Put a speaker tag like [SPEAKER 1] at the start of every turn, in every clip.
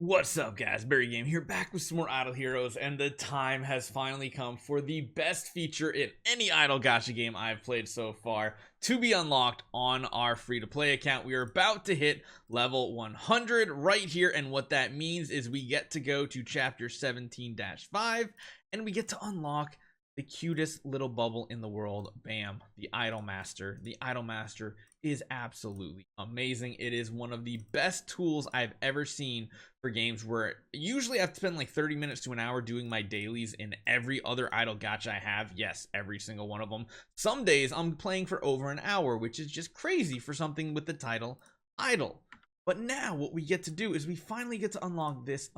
[SPEAKER 1] What's up, guys? Barry Game here, back with some more Idle Heroes, and the time has finally come for the best feature in any Idle Gacha game I've played so far to be unlocked on our free-to-play account. We are about to hit level 100 right here, and what that means is we get to go to chapter 17-5, and we get to unlock the cutest little bubble in the world. Bam, the Idol Master. The Idol Master is absolutely amazing. It is one of the best tools I've ever seen for games where usually I have to spend like 30 minutes to an hour doing my dailies in every other Idle Gacha I have. Yes, every single one of them. Some days I'm playing for over an hour, which is just crazy for something with the title Idle. But now what we get to do is we finally get to unlock this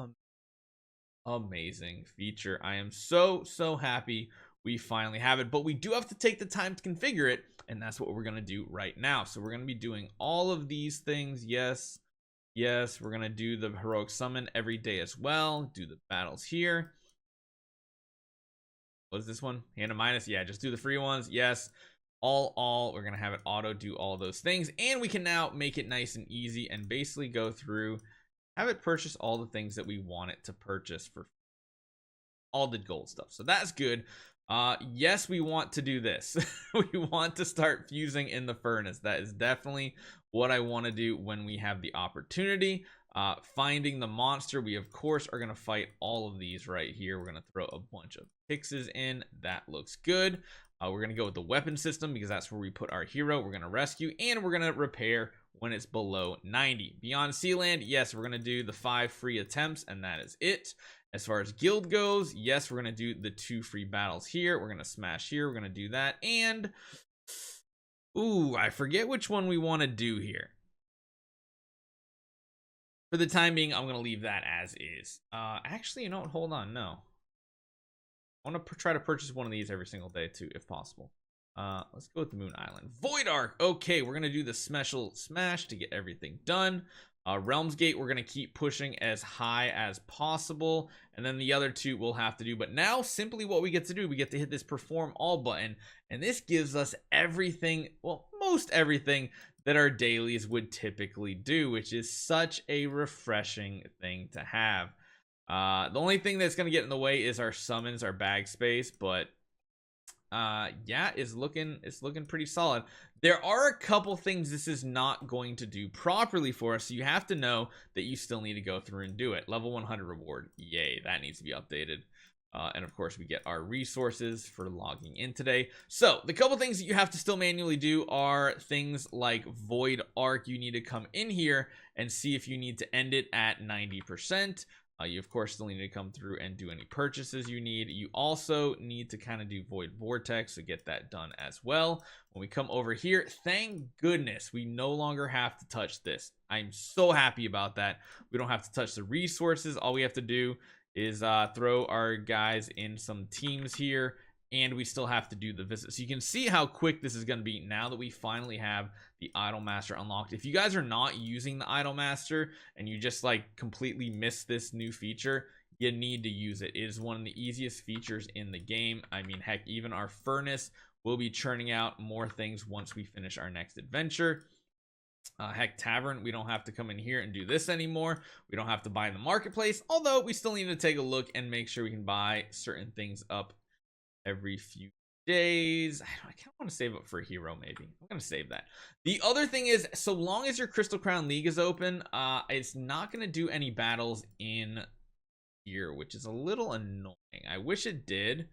[SPEAKER 1] amazing feature. I am so happy we finally have it, but we do have to take the time to configure it, and that's what we're going to do right now. So we're going to be doing all of these things. Yes, we're going to do the heroic summon every day as well. Do the battles here. What is this one? Hand of minus. Yeah, just do the free ones. Yes, all we're going to have it auto do all those things, and we can now make it nice and easy and basically go through, have it purchase all the things that we want it to purchase for all the gold stuff. So that's good. Yes, we want to do this. We want to start fusing in the furnace. That is definitely what I want to do when we have the opportunity. Finding the monster, we of course are going to fight all of these right here. We're going to throw a bunch of pixes in. That looks good. We're going to go with the weapon system because that's where we put our hero. We're going to rescue, and we're going to repair when it's below 90. Beyond Sealand, yes, we're going to do the 5 free attempts, and that is it. As far as guild goes, yes, we're going to do the 2 free battles here. We're going to smash here. We're going to do that. And, ooh, I forget which one we want to do here. For the time being, I'm going to leave that as is. Actually, you know what? Hold on. No. I want to try to purchase one of these every single day, too, if possible. Let's go with the Moon Island. Void Arc. Okay, we're going to do the special smash to get everything done. Realms Gate, we're going to keep pushing as high as possible, and then the other 2 we'll have to do. But now simply what we get to do, we get to hit this perform all button, and this gives us everything, well, most everything that our dailies would typically do, which is such a refreshing thing to have. The only thing that's going to get in the way is our summons, our bag space, but yeah, it's looking pretty solid. There are a couple things this is not going to do properly for us, so you have to know that you still need to go through and do it. Level 100 reward, yay, that needs to be updated. And of course we get our resources for logging in today. So the couple things that you have to still manually do are things like Void Arc. You need to come in here and see if you need to end it at 90%. You of course still need to come through and do any purchases you need. You also need to kind of do Void Vortex to get that done as well. When we come over here, thank goodness we no longer have to touch this. I'm so happy about that. We don't have to touch the resources. All we have to do is throw our guys in some teams here, and we still have to do the visit. So you can see how quick this is going to be now that we finally have the Idol Master unlocked. If you guys are not using the Idol Master and you just like completely miss this new feature, you need to use it. It is one of the easiest features in the game. I mean, heck, even our furnace will be churning out more things once we finish our next adventure. Heck, Tavern, we don't have to come in here and do this anymore. We don't have to buy in the marketplace, although we still need to take a look and make sure we can buy certain things up every few days. I kind of want to save up for a hero. Maybe I'm gonna save that. The other thing is, so long as your Crystal Crown League is open, it's not gonna do any battles in here, which is a little annoying. I wish it did,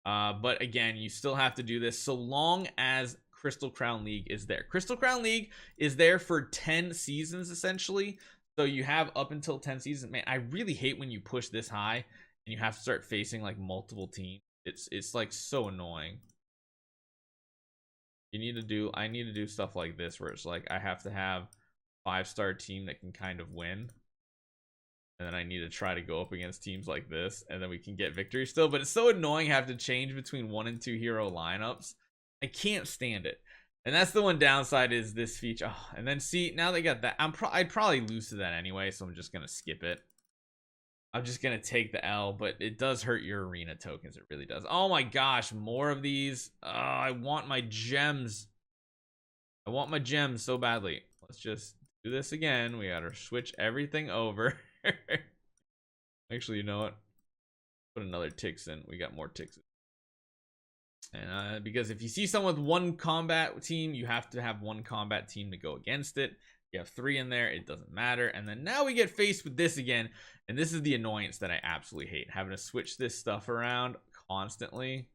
[SPEAKER 1] but again, you still have to do this so long as Crystal Crown League is there. Crystal Crown League is there for 10 seasons essentially, so you have up until 10 seasons. Man, I really hate when you push this high and you have to start facing like multiple teams. It's like so annoying. I need to do stuff like this where it's like I have to have 5-star team that can kind of win, and then I need to try to go up against teams like this, and then we can get victory still. But it's so annoying have to change between 1 and 2 hero lineups. I can't stand it. And that's the one downside is this feature. Oh, and then see, now they got that, I'd probably lose to that anyway, so I'm just gonna skip it. I'm just gonna take the L, but it does hurt your arena tokens. It really does. Oh my gosh, more of these. I want my gems. I want my gems so badly. Let's just do this again. We gotta switch everything over. Actually, you know what? Put another Tix in. We got more Tixes. And because if you see someone with one combat team, you have to have one combat team to go against it. You have 3 in there, it doesn't matter. And then now we get faced with this again. And this is the annoyance that I absolutely hate. Having to switch this stuff around constantly.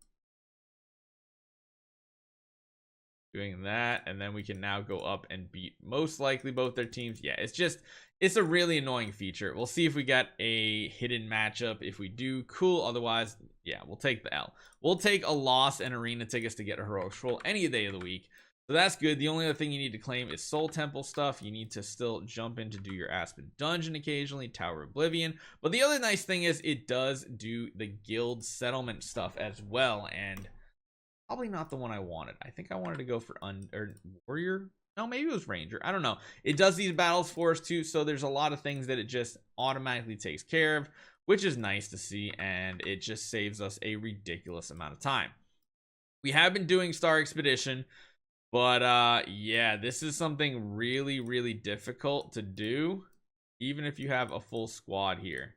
[SPEAKER 1] Doing that, and then we can now go up and beat most likely both their teams. Yeah, it's a really annoying feature. We'll see if we got a hidden matchup. If we do, cool. Otherwise, yeah, we'll take the L. We'll take a loss and arena tickets to get a heroic scroll any day of the week. So that's good. The only other thing you need to claim is Soul Temple stuff. You need to still jump in to do your Aspen Dungeon occasionally, Tower of Oblivion. But the other nice thing is it does do the guild settlement stuff as well, and probably not the one I wanted. I think I wanted to go for Warrior. No, maybe it was Ranger. I don't know. It does these battles for us too, so there's a lot of things that it just automatically takes care of, which is nice to see, and it just saves us a ridiculous amount of time. We have been doing Star Expedition, but yeah, this is something really, really difficult to do, even if you have a full squad here.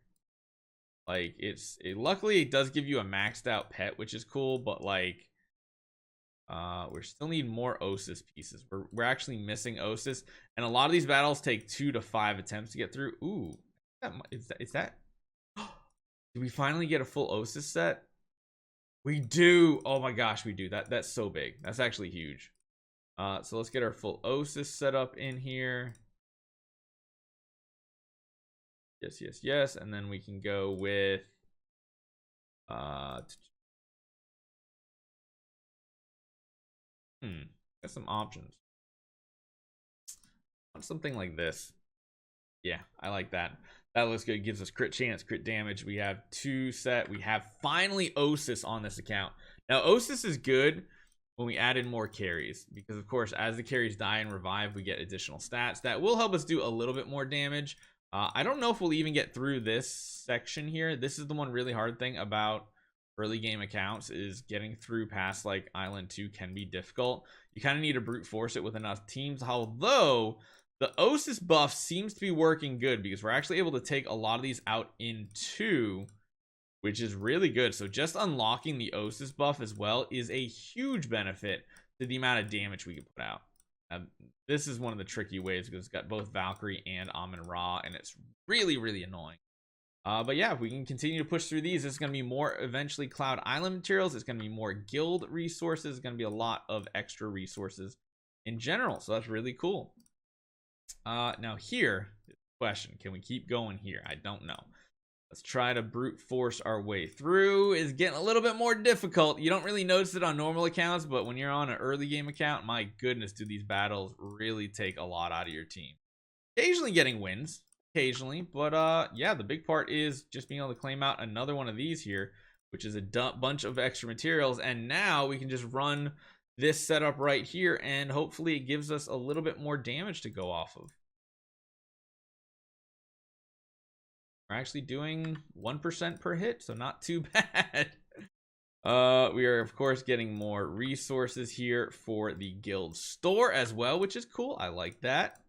[SPEAKER 1] Like, luckily it does give you a maxed out pet, which is cool, but like, we still need more Osis pieces. We're actually missing Osis, and a lot of these battles take 2 to 5 attempts to get through. Ooh, is that did we finally get a full Osis set? We do. Oh my gosh, we do. That's so big. That's actually huge. So let's get our full Osis set up in here. Yes, and then we can go with got some options. On something like this. Yeah, I like that. That looks good. Gives us crit chance, crit damage. We have 2 set. We have finally Osis on this account. Now, Osis is good when we add in more carries, because of course, as the carries die and revive, we get additional stats that will help us do a little bit more damage. I don't know if we'll even get through this section here. This is the one really hard thing about early game accounts, is getting through past like Island 2 can be difficult. You kind of need to brute force it with enough teams, although the Osis buff seems to be working good, because we're actually able to take a lot of these out in 2, which is really good. So just unlocking the Osis buff as well is a huge benefit to the amount of damage we can put out. This is one of the tricky ways, because it's got both Valkyrie and Amun-Ra, and it's really, really annoying. But yeah, if we can continue to push through these, it's going to be more eventually Cloud Island materials. It's going to be more guild resources. It's going to be a lot of extra resources in general. So that's really cool. Now here, question, can we keep going here? I don't know. Let's try to brute force our way through. It's getting a little bit more difficult. You don't really notice it on normal accounts, but when you're on an early game account, my goodness, do these battles really take a lot out of your team. Occasionally getting wins. Occasionally, but yeah, the big part is just being able to claim out another one of these here, which is a bunch of extra materials, and now we can just run this setup right here, and hopefully it gives us a little bit more damage to go off of. We're actually doing 1% per hit, so not too bad. We are of course getting more resources here for the guild store as well, which is cool. I like that.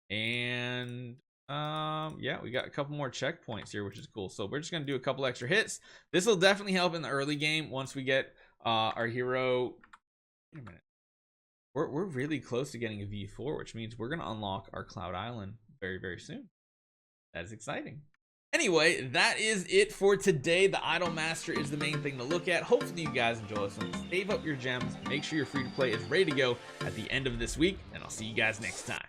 [SPEAKER 1] And yeah, we got a couple more checkpoints here, which is cool. So we're just gonna do a couple extra hits. This will definitely help in the early game once we get our hero. Wait a minute, we're really close to getting a V4, which means we're gonna unlock our Cloud Island very, very soon. That is exciting. Anyway, that is it for today. The Idolmaster is the main thing to look at. Hopefully you guys enjoy this one. Save up your gems. Make sure your free to play is ready to go at the end of this week, and I'll see you guys next time.